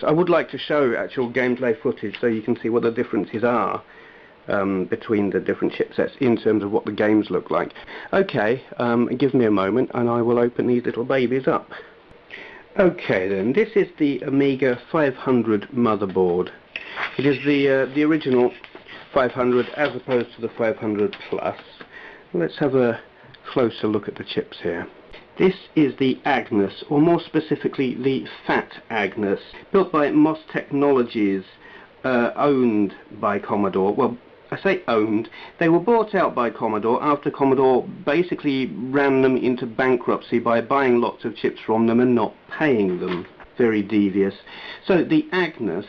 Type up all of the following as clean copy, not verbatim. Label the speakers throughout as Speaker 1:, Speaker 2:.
Speaker 1: I would like to show actual gameplay footage so you can see what the differences are between the different chipsets in terms of what the games look like. Okay, give me a moment and I will open these little babies up. Okay then, this is the Amiga 500 motherboard. It is the original 500 as opposed to the 500 Plus. Let's have a closer look at the chips here. This is the Agnes, or more specifically the Fat Agnes, built by MOS Technologies, owned by Commodore. Well, I say owned, they were bought out by Commodore after Commodore basically ran them into bankruptcy by buying lots of chips from them and not paying them. Very devious. So the Agnes,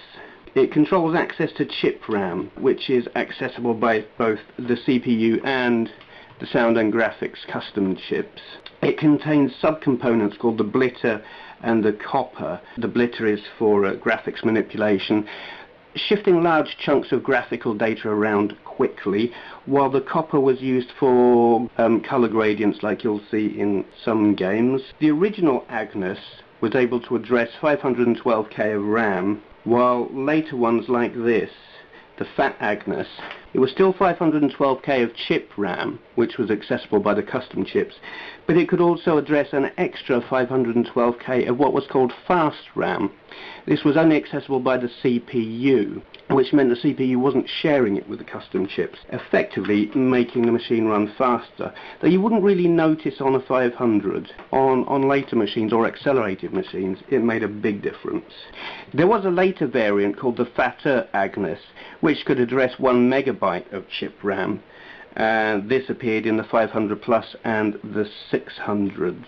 Speaker 1: it controls access to chip RAM, which is accessible by both the CPU and the sound and graphics custom chips. It contains subcomponents called the blitter and the copper. The blitter is for graphics manipulation, shifting large chunks of graphical data around quickly, while the copper was used for color gradients like you'll see in some games. The original Agnes was able to address 512K of RAM, while later ones like this, the Fat Agnes, it was still 512K of chip RAM, which was accessible by the custom chips, but it could also address an extra 512K of what was called fast RAM. This was only accessible by the CPU, which meant the CPU wasn't sharing it with the custom chips, effectively making the machine run faster, though you wouldn't really notice on a 500. On later machines or accelerated machines, it made a big difference. There was a later variant called the Fatter Agnes, which could address 1 megabyte of chip RAM, and this appeared in the 500 Plus and the 600.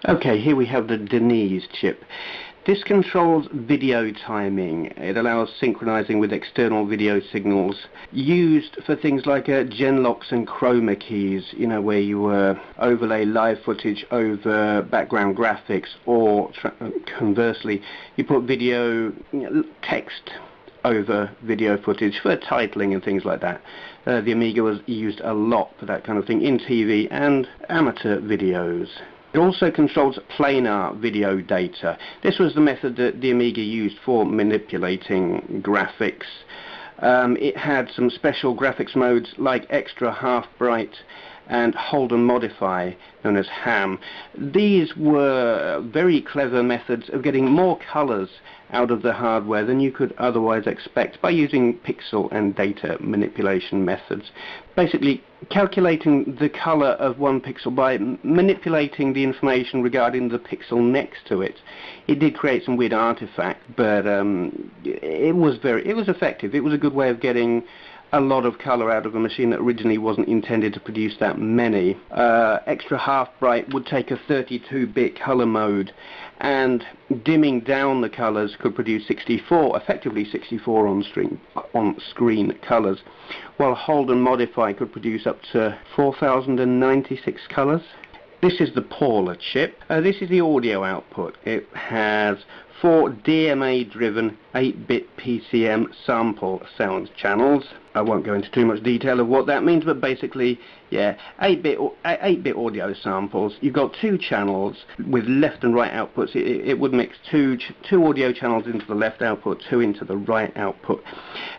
Speaker 1: Okay, here we have the Denise chip. This controls video timing. It allows synchronizing with external video signals, used for things like genlocks and chroma keys, you know, where you overlay live footage over background graphics, or conversely, you put video text over video footage for titling and things like that. The Amiga was used a lot for that kind of thing in TV and amateur videos. It also controls planar video data. This was the method that the Amiga used for manipulating graphics. It had some special graphics modes like Extra, Half Bright and Hold and Modify, known as HAM. These were very clever methods of getting more colors out of the hardware than you could otherwise expect by using pixel and data manipulation methods. Basically, calculating the color of one pixel by manipulating the information regarding the pixel next to it. It did create some weird artifact, but it was effective. It was a good way of getting a lot of color out of a machine that originally wasn't intended to produce that many. Extra Half Bright would take a 32-bit color mode, and dimming down the colors could produce effectively 64 on-screen colors, while Hold and Modify could produce up to 4096 colors. This is the Paula chip. This is the audio output. It has 4 DMA-driven 8-bit PCM sample sound channels. I won't go into too much detail of what that means, but basically, yeah, 8-bit audio samples. You've got 2 channels with left and right outputs. It would mix two audio channels into the left output, 2 into the right output.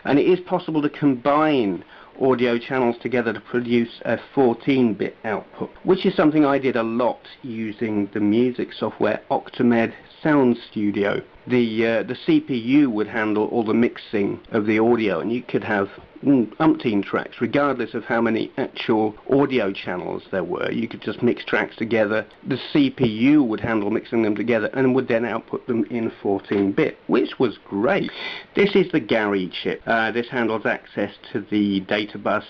Speaker 1: And it is possible to combine audio channels together to produce a 14-bit output, which is something I did a lot using the music software Octamed Sound Studio. The CPU would handle all the mixing of the audio, and you could have umpteen tracks regardless of how many actual audio channels there were. You could just mix tracks together. The CPU would handle mixing them together and would then output them in 14-bit, which was great. This is the Gary chip. This handles access to the data bus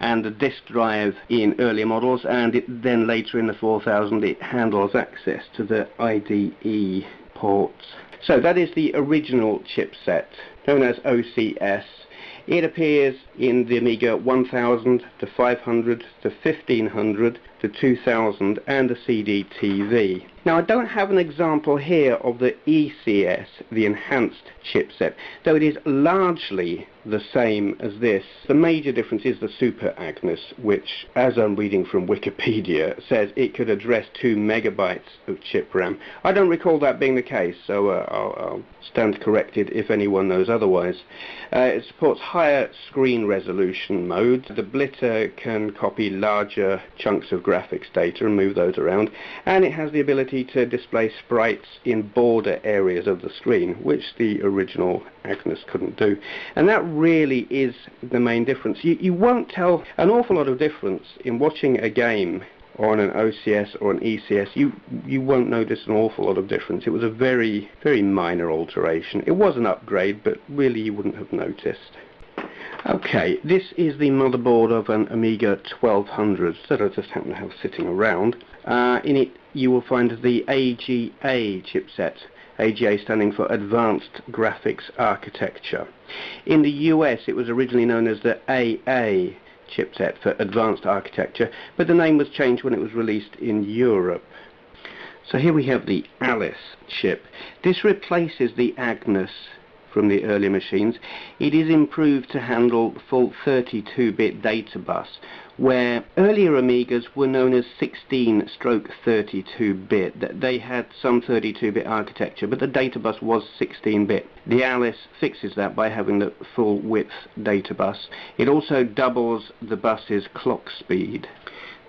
Speaker 1: and the disk drive in earlier models, and then later in the 4000 it handles access to the IDE ports. So that is the original chipset, known as OCS. It appears in the Amiga 1000 to 500 to 1500 to the 2000 and the CD-TV. Now I don't have an example here of the ECS, the enhanced chipset, though it is largely the same as this. The major difference is the Super Agnes, which, as I'm reading from Wikipedia, says it could address 2 megabytes of chip RAM. I don't recall that being the case, so I'll stand corrected if anyone knows otherwise. It supports higher screen resolution modes. The Blitter can copy larger chunks of graphics data and move those around, and it has the ability to display sprites in border areas of the screen, which the original Agnes couldn't do. And that really is the main difference. You won't tell an awful lot of difference in watching a game on an OCS or an ECS. You won't notice an awful lot of difference. It was a very, very minor alteration. It was an upgrade, but really you wouldn't have noticed. Okay, this is the motherboard of an Amiga 1200 that I just happen to have sitting around. In it you will find the AGA chipset. AGA standing for Advanced Graphics Architecture. In the US it was originally known as the AA chipset for Advanced Architecture, but the name was changed when it was released in Europe. So here we have the Alice chip. This replaces the Agnes from the earlier machines. It is improved to handle the full 32-bit data bus, where earlier Amigas were known as 16/32-bit. They had some 32-bit architecture, but the data bus was 16-bit. The Alice fixes that by having the full width data bus. It also doubles the bus's clock speed.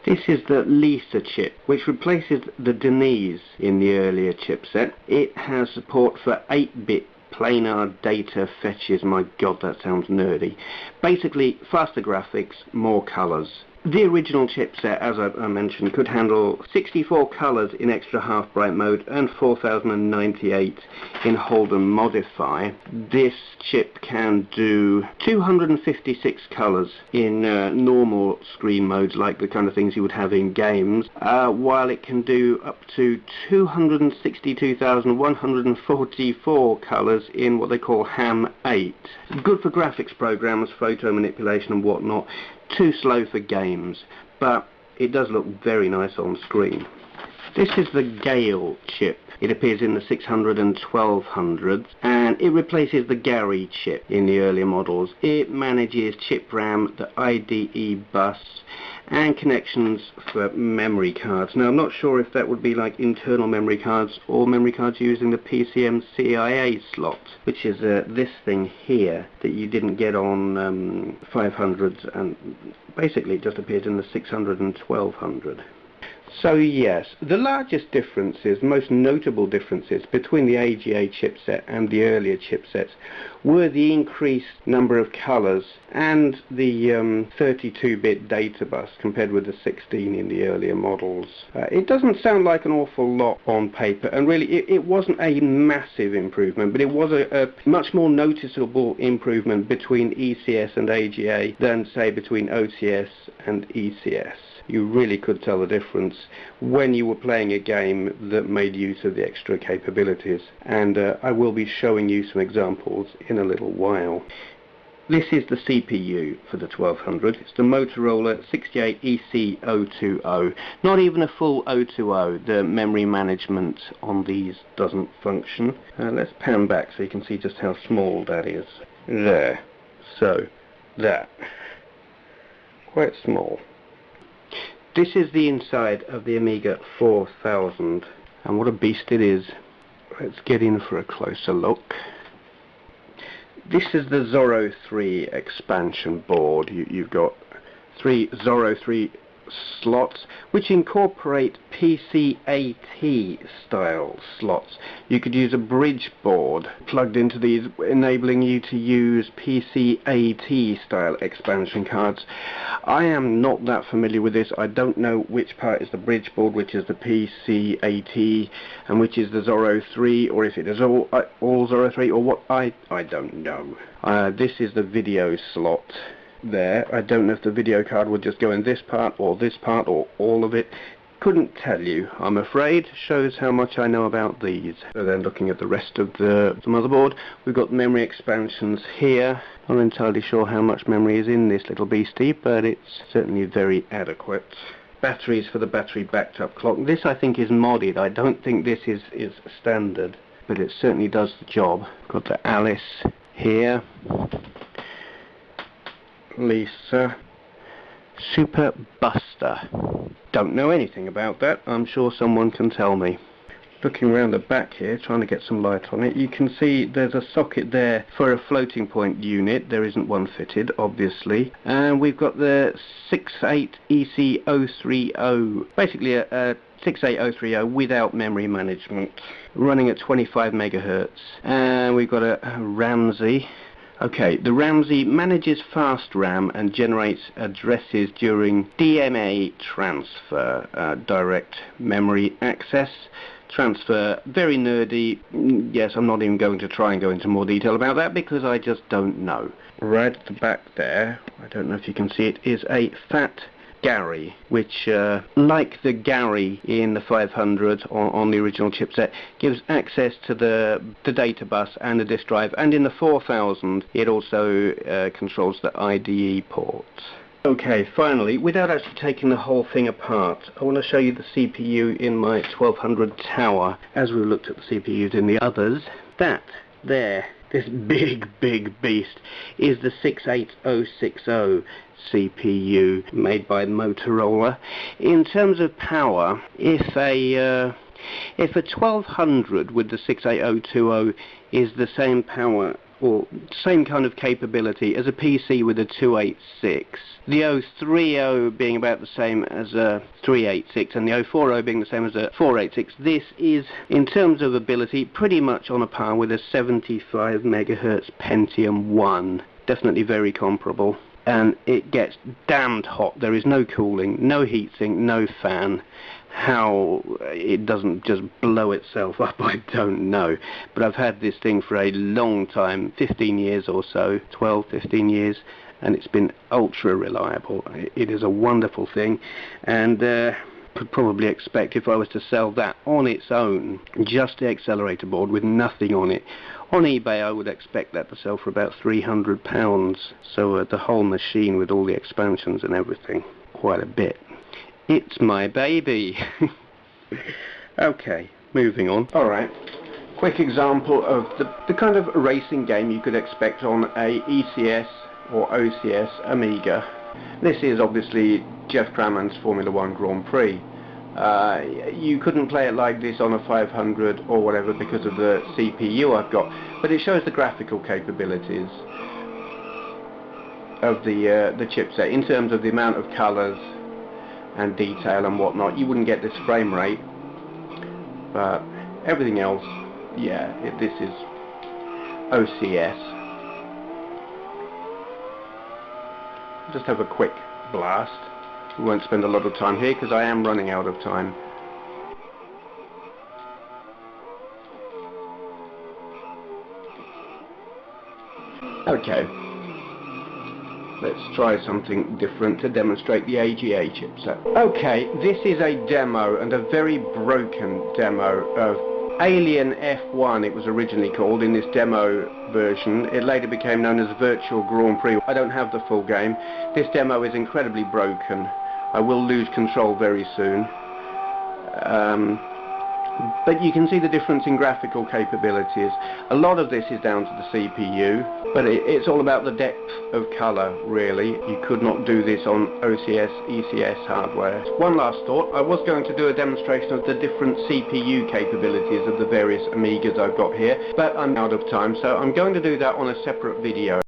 Speaker 1: This is the Lisa chip, which replaces the Denise in the earlier chipset. It has support for 8-bit planar data fetches. My god, that sounds nerdy. Basically, faster graphics, more colours. The original chipset, as I mentioned, could handle 64 colours in extra half bright mode and 4098 in hold and modify. This chip can do 256 colours in normal screen modes, like the kind of things you would have in games, while it can do up to 262,144 colours in what they call Ham 8. Good for graphics programs, photo manipulation and whatnot. Too slow for games, but it does look very nice on screen. This is the Gale chip. It appears in the 600 and 1200s, and it replaces the Gary chip in the earlier models. It manages chip RAM, the IDE bus, and connections for memory cards. Now I'm not sure if that would be like internal memory cards or memory cards using the PCM CIA slot, which is this thing here that you didn't get on 500s, and basically it just appears in the 600 and 1200. So yes, the largest differences, most notable differences between the AGA chipset and the earlier chipsets were the increased number of colours and the 32-bit data bus compared with the 16 in the earlier models. It doesn't sound like an awful lot on paper, and really it wasn't a massive improvement, but it was a much more noticeable improvement between ECS and AGA than, say, between OCS and ECS. You really could tell the difference when you were playing a game that made use of the extra capabilities, and I will be showing you some examples in a little while. This is the CPU for the 1200. It's the Motorola 68EC020. Not even a full 020. The memory management on these doesn't function. Let's pan back so you can see just how small that is. There. So, that. Quite small. This is the inside of the Amiga 4000, and what a beast it is. Let's get in for a closer look. This is the Zorro 3 expansion board. You've got 3 Zorro 3 slots which incorporate PCAT style slots. You could use a bridge board plugged into these, enabling you to use PCAT style expansion cards. I am not that familiar with this. I don't know which part is the bridge board, which is the PCAT, and which is the Zorro 3, or if it is all Zorro 3, or what. I don't know. This is the video slot there. I don't know if the video card would just go in this part or all of it. Couldn't tell you, I'm afraid. Shows how much I know about these. So then, looking at the rest of the motherboard, we've got memory expansions here. I'm not entirely sure how much memory is in this little beastie, but it's certainly very adequate. batteries for the battery backed up clock. This I think is modded. I don't think this is standard, but it certainly does the job. Got the Alice here, Lisa, Super Buster. Don't know anything about that. I'm sure someone can tell me. Looking around the back here, trying to get some light on it, you can see there's a socket there for a floating point unit. There isn't one fitted, obviously. And we've got the 68EC030, basically a 68030 without memory management, running at 25 megahertz. And we've got a Ramsey. Okay, the Ramsey manages fast RAM and generates addresses during DMA transfer, direct memory access transfer. Very nerdy. Yes, I'm not even going to try and go into more detail about that because I just don't know. Right at the back there, I don't know if you can see it, is a fat Gary, which, like the Gary in the 500 on the original chipset, gives access to the data bus and the disk drive, and in the 4000 it also controls the IDE ports. Okay, finally, without actually taking the whole thing apart, I want to show you the CPU in my 1200 tower. As we looked at the CPUs in the others, that there, this big beast, is the 68060 CPU made by Motorola. In terms of power, if a 1200 with the 68020 is the same power or same kind of capability as a PC with a 286, the 030 being about the same as a 386 and the 040 being the same as a 486, this is, in terms of ability, pretty much on a par with a 75 megahertz Pentium 1. Definitely very comparable. And it gets damned hot. There is no cooling, no heatsink, no fan. How it doesn't just blow itself up, I don't know. But I've had this thing for a long time, 15 years or so, 12, 15 years, and it's been ultra reliable. It is a wonderful thing, and could probably expect if I was to sell that on its own, just the accelerator board with nothing on it, on eBay I would expect that to sell for about £300. So the whole machine with all the expansions and everything, quite a bit. It's my baby. Okay, moving on. Alright, quick example of the kind of racing game you could expect on a ECS or OCS Amiga. This is obviously Jeff Craman's Formula 1 Grand Prix. You couldn't play it like this on a 500 or whatever because of the CPU I've got, but it shows the graphical capabilities of the chipset in terms of the amount of colours and detail and whatnot. You wouldn't get this frame rate, but everything else, yeah, this is OCS. Just have a quick blast. We won't spend a lot of time here because I am running out of time. Okay, let's try something different to demonstrate the AGA chipset. Okay, this is a demo, and a very broken demo of Alien F1, it was originally called in this demo version. It later became known as Virtual Grand Prix. I don't have the full game. This demo is incredibly broken. I will lose control very soon. But you can see the difference in graphical capabilities. A lot of this is down to the CPU, but it's all about the depth of colour, really. You could not do this on OCS, ECS hardware. One last thought, I was going to do a demonstration of the different CPU capabilities of the various Amigas I've got here, but I'm out of time, so I'm going to do that on a separate video.